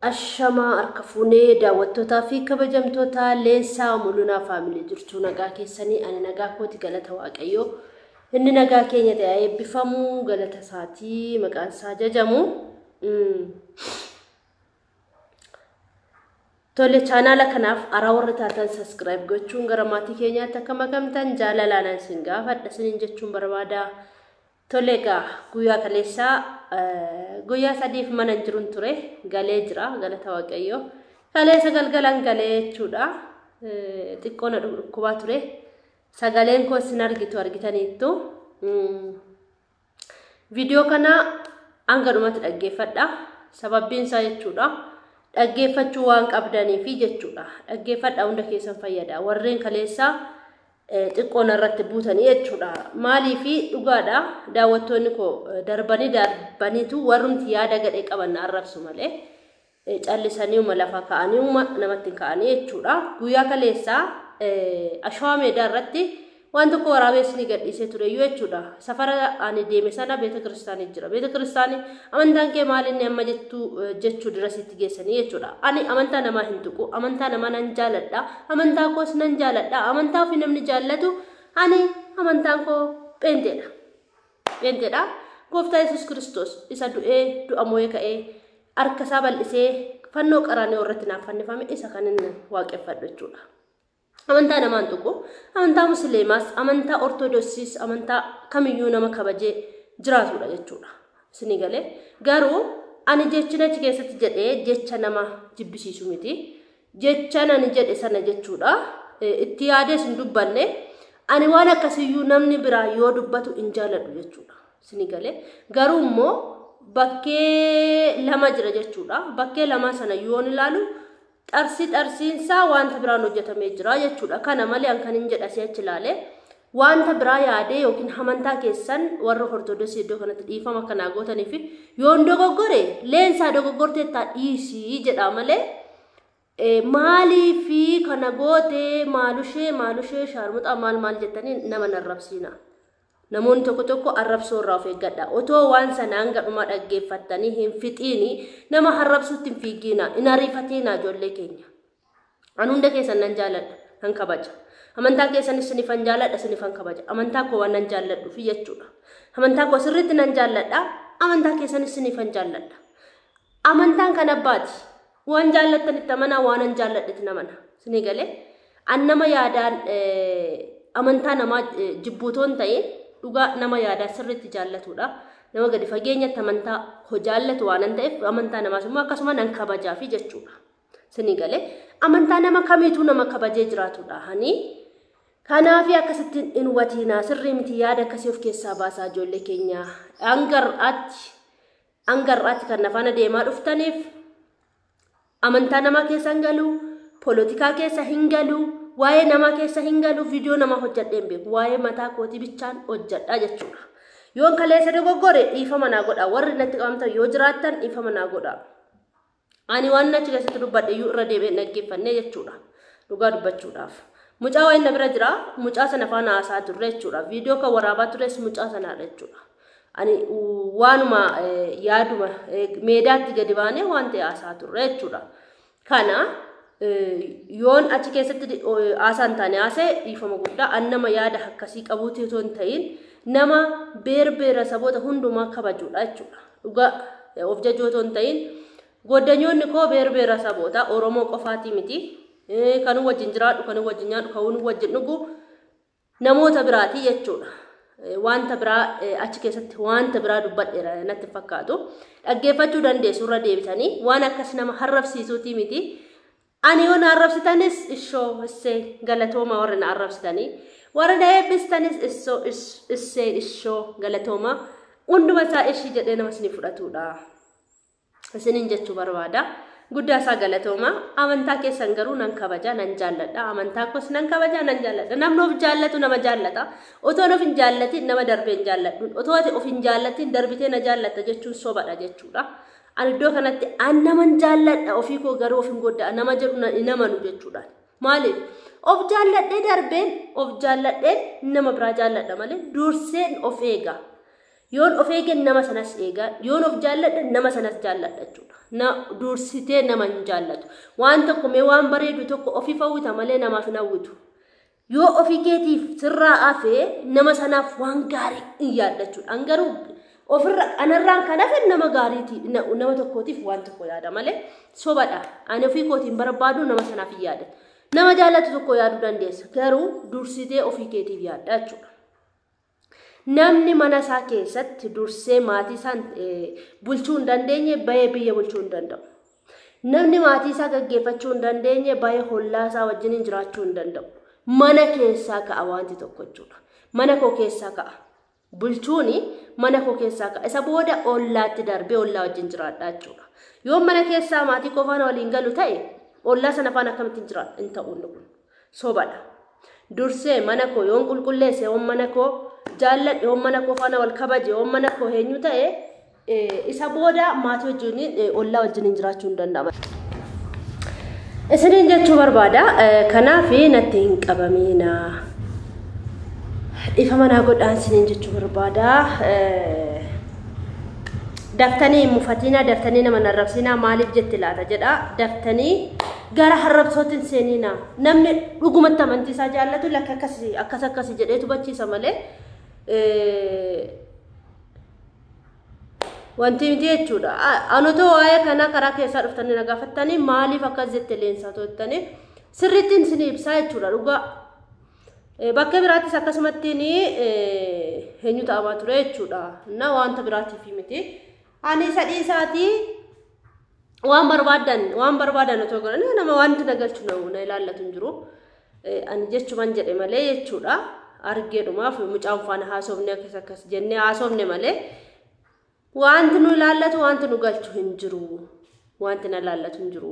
Ashama arkafune daawwattootaa fi kabajamtoota leensaa mul'una faamilii jirtu nagaa keessanii ani nagaa kooti galata waaqayyoo inni nagaa keenya ta'ee eebbifamu galata isaatii maqaan isaa jajamu tole channel kanaaf araa warra taatan subscribe gochuun gara maatii keenyaatti akka makamtan jaalalaan isin gaafadha isiniin jechuun barbaada tole gaa guyyaa kaleessaa guyyaa sadiif mana jiruun ture galee jira galata waaqayyoo kaleessa galgalan galee jechuudha xiqqoona dhukkubaa ture sagaleen koo isin argitaniittu viidiyoo kana hanga dhumatti dhaggeeffadha sababbiin isaa jechuudha dhaggeeffachuu waan qabdaniif jechuudha dhaggeeffadha hunda keessan fayyada warreen kaleessaa xiqqoona irratti buutanii jechuudha maalii fi dhugaadha daawwattoonni koo darbaniitu warrumti yaada gadhee qaban arrabsu malee callisanii lafa ka'anii namatti ka'anii jechuudha guyyaa kaleessaa ashawaa meedaa irratti waan tokko waraabesni gadhiisee ture jechuudha safara ani deeme sana beeta kiristaanii jira beeta kiristaanii amantaan kee maalinni amma jechuu dirasitti geessanii jechuudha ani amantaa namaa hin tuqu amantaa namaa nan jaaladha amantaa koos nan jaaladha amantaa fi namni jaallatu ani amantaan koo penteedha gooftaa Yesuus Kiristoos isa du'ee du'a moo'ee ka'ee harka isaa bal'isee fannoo qaraanii irratti naaf fannifame isa kan inni waaqeffadhu jechuudha amantaa namaan tuqu amantaa musliimaas amantaa ortodoksiis amantaa kamiyyuu nama kabajee jiraatudha jechuudha isinii galee garuu ani jechina achi keessatti jedhee jecha nama jibbisiisu miti jecha ani jedhe sana jechuudha itti yaadee sin dubbanne ani waan akkasiyyuu namni biraa yoo dubbatu hin jaaladhu jechuudha isinii galee garuu immoo bakkee lama jira jechuudha bakkee lama sana yoon ilaalu tarsiinsaa wanta biraan hojjetamee jira jechuudha kana malee an kan hin jedhasi achi ilaalee wanta biraa yaadee yookiin amantaa keessan warra ortodoksii iddoo kanatti dhiifama kanaa gootanii fi yoon dogoggore leensaa dogoggorteettaa dhiisii jedha malee maalii fi kana gootee maalushee shaarmuxaa maal jettanii nama narrabsiina namoonni tokko arrabsoo irraa of eeggadha otoo waan sana hanga dhuma dhaggeeffattanii hin fixiini nama harrabsuutti hin fiigiina hin ariifatina ijoollee keenya an hunda keessan nan jaaladha nan kabaja amantaa keessan isinifan jaaladha isinifan kabaja amantaa koo waan nan jaalladhu fi jechuudha amantaa koo sirriitti nan jaalladha amantaa keessan isinifan jaalladha amantaan kan abbaati waan jaallattanitti amanaa waan nan jaalladhetti namana isinii galee an nama yaadaan amantaa namaa jibbuutoon ta'ee dhugaa nama yaada sirriitti jaallatudha nama gadi fageenyatti amantaa jaallatu waan ta'eef amantaa namaas immoo akkasuma nan kabajaa fi jechuudha isinii galee amantaa nama kamiituu nama kabajee jiraatudha hani kanaaf akkasitti hin watiinaa sirrii miti yaada akkasii of keessaa baasaa ijoollee keenya angarraatti kan nafaana deemaa dhuftaniif amantaa nama keessa hin galu poolitikaa keessa hin galu waa'ee nama keessa hin galu viidiyoo nama hojjadheen beeku waa'ee mataa kootii bichaan hojjadhaa jechuudha yoon kaleessa dogoggore dhiifama naa godha warri natti qabamtan yoo jiraattan dhiifama naa godha ani waan achi keessatti dubbadhe iyyuu irra deebi'ee dhaggeeffannee jechuudha dhugaa dubbachuudhaaf mucaa waa'ee na bira jira mucaa sana faana haasaa turre jechuudha viidiyoo kan waraabaa tures mucaa sanaadha jechuudha ani waanuma yaaduma meedaatti gadi baanee waan ta'e haasaa turre jechuudha kana yoon achi keessatti haasaan taane haasee dhiifama guddaa an nama yaada akkasii qabuuti otoo hin ta'in nama beerbeera saboota hundumaa kabajuudha jechuudha dhugaa of jajuu otoo hin ta'in goddanyoonni koo beerbeera saboota oromoo qofaatii miti kan wajjin jiraadhu kan wajjin nyaadhu kan wajjin dhugu namoota biraati jechuudha wanta biraa achi keessatti wanta biraa dubbadheera natti fakkaatu dhaggeeffachuu dandeessu irra deebitanii waan akkas nama harrabsiisuutii miti ani yoon arrabsitanis ishoo issee galatooma warra na arrabsitanii warra na eebbistanis issee ishoo galatooma hunduma isaa ishii jedhee nama isinii fudhatudha isiniin jechuu barbaada guddaa isaa galatooma amantaa keessan garuu nan kabaja nan jaalladha amantaa koos nan kabaja nan jaalladha namni of jaallatu nama jaallata otoo of hin jaallatin nama darbee hin jaalladhu otoo of hin jaallatin darbitee na jaallatta jechuun sobadha jechuudha an iddoo kanatti an naman jaalladha ofii koo garuu of hin godda nama jedhu namanu jechuudha maaliif of jaalladhee darbeen of jaalladheen nama biraa jaalladha malee durseen of eega yoon of eegen nama sanas eegaa yoon of jaalladhe nama sanas jaalladha jechuudha na dursitee nama hin jaallatu waan tokko mee waan bareedu tokko ofii fawwita malee namaaf hin hawwitu yoo ofii keetiif sirraa afee nama sanaaf waan gaarii hin yaaddachuudha angaruu ofirra anarraan kanaaf nama gaariiti nama tokkootiif waan tokko yaada malee sobadha ani ofii kootiin barbaadu nama sanaaf hin yaada nama jaallatu tokko yaaduu dandeessa garuu dursitee ofii keetiif yaadda jechuudha namni mana isaa keessatti dursee maatii isaan bulchuu hin dandeenye bahee biyya bulchuu hin danda'u. Namni maatii isaa gaggeeffachuu hin dandeenye bahee hollaa isaa wajjin jiraachuu hin danda'u. Mana keessaa ka'a wanti tokko jechuudha. Mana koo keessaa ka'a. Bulchuuni mana koo keessaa ka'a. Isa booda ollaatti darbee ollaa wajjin jiraadha jechuudha. Yoo mana keessaa maatii qofaan waliin galu ta'e ollaa sana afaan akkamittiin jiraadha hin ta'u inni kun. Sobadha. Dursee mana koo yoon qulqulleesse yoon mana koo jaalladhe yoon mana koo faana wal kabaje yoon mana koo eenyu ta'e isa booda maatii wajjin ollaa wajjin jiraachuu hin danda'ama. Isiniin jechuu barbaada kanaaf natti hin qabamiina. Ifa manaa godhaan isiniin jechuu barbaada. Daftanii mufatina daftanii nama narrabsina maaliif jetti laata jedha daftanii gara harrabsootiin seenina namni dhugumatti amantii isaa jaallatu lakka akkas jedheetu bachiisa malee wanti miti jechuudha anotoo waa'ee kana karaa keessaa dhuftanii nagaafattanii maaliif akkas jette leensaa toottanii sirrittiin isin ibsaa jechuudha dhugaa bakka biraattis akkasumatti ni eenyu ta'amaa ture jechuudha na wanta biraatiif miti ani sadii isaatii waan barbaadan otoo godhanii nama wanti nagalchu na ilaallatu hin jiru ani jechuman jedhe malee jechuudha argeedhumaaf mucaan faana haasofne akkas jennee haasofne malee wanti nu ilaallatu wanti nu galchu hin jiru wanti na ilaallatu hin jiru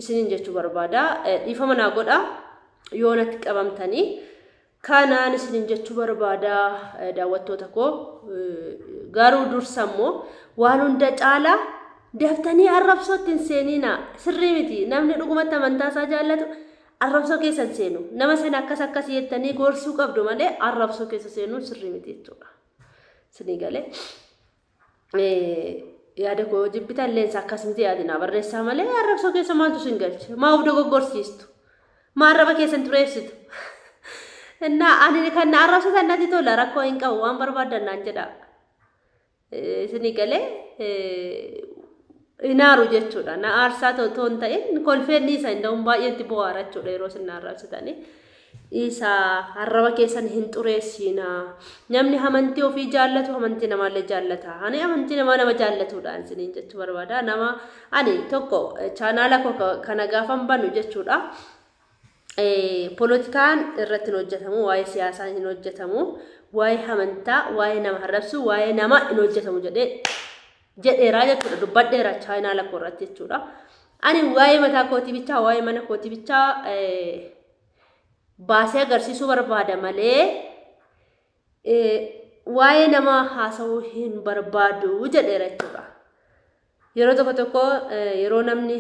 isiniin jechuu barbaada dhiifa manaa godha yoo natti qabamtanii kanaan isiniin jechuu barbaada daawwattoota koo garuu dursammoo waan hunda caalaa daftanii arrabsootiin seenina sirrii miti namni dhugumatti amantaa isaa jaallatu arrabsoo keessa seenu nama sana akkas yettanii gorsuu qabdu malee arrabsoo keessa seenuun sirrii miti jechuudha. Isinii galee yaada koo jibbitan leensa akkas miti yaadina barreessaa malee arrabsoo keessa maaltu sin galche maa of dogoggorsiistu maa arraba keessan tureessitu innaa ani kan arrabsatan natti tola rakkoo hin qabu waan barbaadan naan jedha. Isinii galee inaaru jechuudha na aarsaa toon ta'in kolfeenni isa inda'uun baay'eetti bu'aara jechuudha yeroo isin arrabsitanii isa arraba keessan hin xureessina namni amantii ofii jaallatu amantii namaallee jaallata ani amantii nama jaallatuudhaan isiniin jechuu barbaada nama ani tokko chaanaala koo kana gaafan banu jechuudha politikaan irratti hin hojjetamu waa'ee siyaasaa hin hojjetamu waa'ee amantaa waa'ee nama arrabsu waa'ee nama hin hojjetamu jedheeraa jechuudha dubbadheera chaanaala koo irratti jechuudha ani waa'ee mataa kootii bichaa waa'ee mana kootii bichaa baasee agarsiisuu barbaada malee waa'ee nama haasawuu hin barbaadu jedheera jechuudha yeroo tokko yeroo namni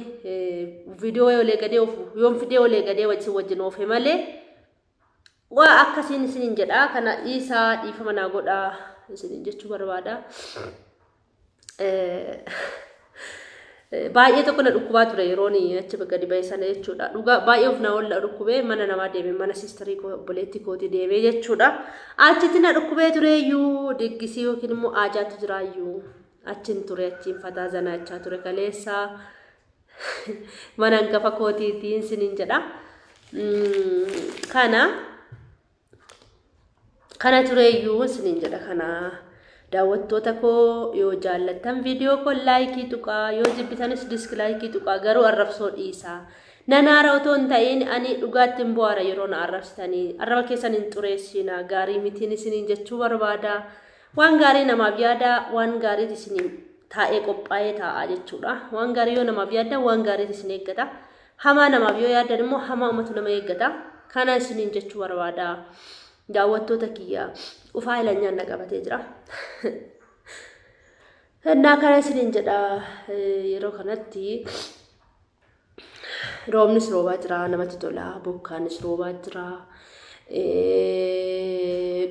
viidiyoo olee gadee ofu yoon viidiyoo olee gadee wajjin ofe malee waa akkasiin isiniin jedha kana isaa dhiifa manaa godhaa isiniin jechuu barbaada. Baay'ee tokko na dhukkubaa ture yerooni achi gadi ba'e sana jechuudha dhugaa baay'ee of na olla dhukkubee mana namaa deeme mana sisterii obboleettii kooti deeme jechuudha achitti na dhukkubee tureeyyuu diggisii yookiin immoo aajaatu jiraayyuu achin ture achiin fataa zanaachaa ture kaleessaa mana hangafa kootiitiin siniin jedha kana tureeyyuu siniin jedha kana daawwattoota koo yoo jaallattan viidiyoo koo laayikii tuqaa yoo jibbitanis diskilaayikii tuqaa garuu arrabsoo dhiisaa nanaara otoo hin ta'in ani dhugaattiin bu'aara yeroo na arrabsitanii arraba keessan hin xureessina gaarii mitiin isiniin jechuu barbaada waan gaarii namaaf yaada waan gaarii isiniin taa'ee qophaa'ee taa'aa jechuudha waan gaarii yoo namaaf yaada waan gaarii isin eeggata hamaa namaaf yoo yaadan immoo hamaa ummatu nama eeggata kana isiniin jechuu barbaada daawwattoota kiyya ufaa ilanyaan na qabatee jira naa kana isiniin jedha yeroo kanatti roobnis roobaa jira namatti tola bokkaanis roobaa jira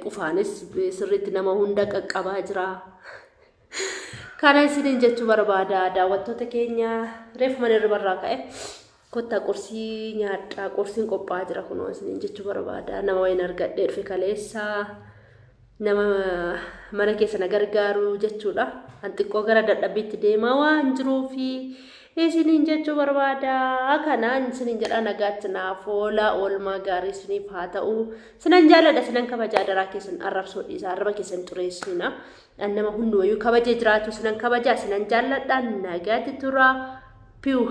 qufaanis sirriitti nama hunda qaqqabaa jira. Kana isiniin jechuu barbaada daawwattoota keenya reefuma irra barraa ka'e kotta qursii nyaadhaa qursiin qophaa'aa jira kunoo isiniin jechuu barbaada nama wayin argadhee dhufe kaleessa nama mana keessa na gargaaru jechuudha. An xiqqoo gara dadhabbiitti deemaa waan jiruufi isiniin jechuu barbaada. Kanaan isiniin jedha nagaatti naaf oolaa oolmaa gaarii isiniif haa ta'u. Sinan jaalladha sinan kabajaa daraa keessan arrabsoo dhiisaa arraba keessan xureessina. Nama hundumayyuu kabajee jiraatu sinan kabajaa sinan jaalladha nagaatti tura piu.